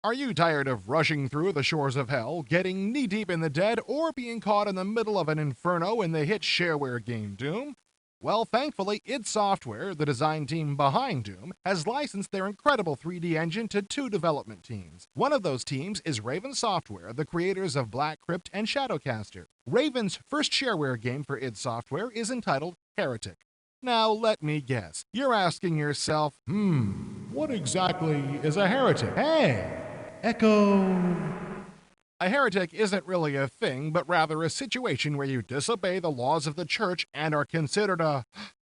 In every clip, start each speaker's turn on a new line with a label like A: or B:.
A: Are you tired of rushing through the shores of hell, getting knee-deep in the dead, or being caught in the middle of an inferno in the hit shareware game Doom? Well, thankfully, id Software, the design team behind Doom, has licensed their incredible 3D engine to two development teams. One of those teams is Raven Software, the creators of Black Crypt and Shadowcaster. Raven's first shareware game for id Software is entitled Heretic. Now, let me guess. You're asking yourself, what exactly is a heretic? Hey! Echo! A heretic isn't really a thing, but rather a situation where you disobey the laws of the church and are considered a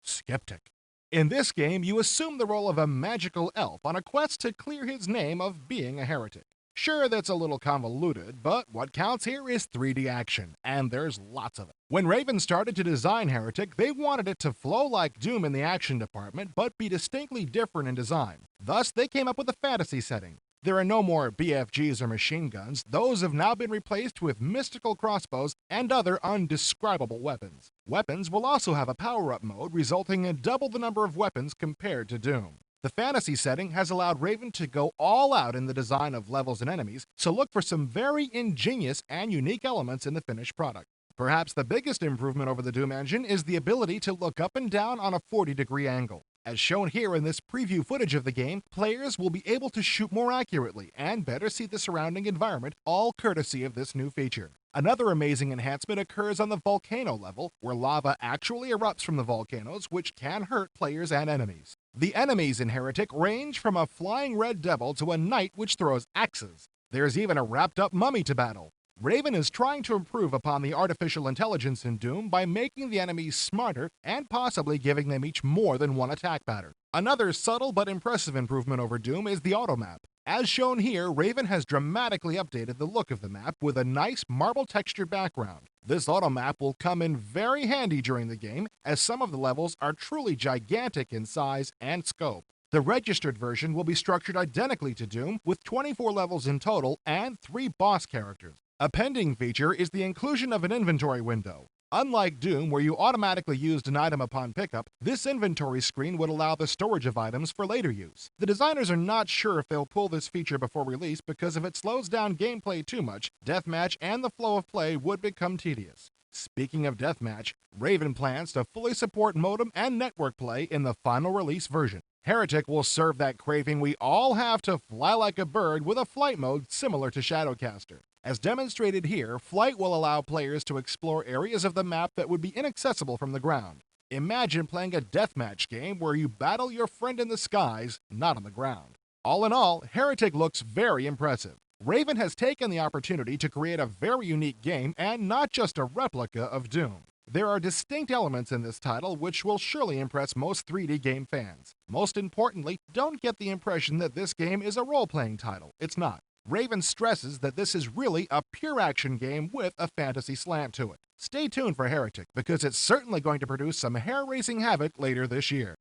A: skeptic. In this game, you assume the role of a magical elf on a quest to clear his name of being a heretic. Sure, that's a little convoluted, but what counts here is 3D action, and there's lots of it. When Raven started to design Heretic, they wanted it to flow like Doom in the action department, but be distinctly different in design. Thus, they came up with a fantasy setting. There are no more BFGs or machine guns. Those have now been replaced with mystical crossbows and other undescribable weapons. Weapons will also have a power-up mode, resulting in double the number of weapons compared to Doom. The fantasy setting has allowed Raven to go all out in the design of levels and enemies, so look for some very ingenious and unique elements in the finished product. Perhaps the biggest improvement over the Doom engine is the ability to look up and down on a 40-degree angle. As shown here in this preview footage of the game, players will be able to shoot more accurately and better see the surrounding environment, all courtesy of this new feature. Another amazing enhancement occurs on the volcano level, where lava actually erupts from the volcanoes, which can hurt players and enemies. The enemies in Heretic range from a flying red devil to a knight which throws axes. There's even a wrapped-up mummy to battle. Raven is trying to improve upon the artificial intelligence in Doom by making the enemies smarter and possibly giving them each more than one attack pattern. Another subtle but impressive improvement over Doom is the automap. As shown here, Raven has dramatically updated the look of the map with a nice marble textured background. This automap will come in very handy during the game, as some of the levels are truly gigantic in size and scope. The registered version will be structured identically to Doom, with 24 levels in total and 3 boss characters. A pending feature is the inclusion of an inventory window. Unlike Doom, where you automatically used an item upon pickup, this inventory screen would allow the storage of items for later use. The designers are not sure if they'll pull this feature before release because if it slows down gameplay too much, deathmatch and the flow of play would become tedious. Speaking of deathmatch, Raven plans to fully support modem and network play in the final release version. Heretic will serve that craving we all have to fly like a bird with a flight mode similar to Shadowcaster. As demonstrated here, flight will allow players to explore areas of the map that would be inaccessible from the ground. Imagine playing a deathmatch game where you battle your friend in the skies, not on the ground. All in all, Heretic looks very impressive. Raven has taken the opportunity to create a very unique game and not just a replica of Doom. There are distinct elements in this title which will surely impress most 3D game fans. Most importantly, don't get the impression that this game is a role-playing title. It's not. Raven stresses that this is really a pure action game with a fantasy slant to it. Stay tuned for Heretic, because it's certainly going to produce some hair-raising havoc later this year.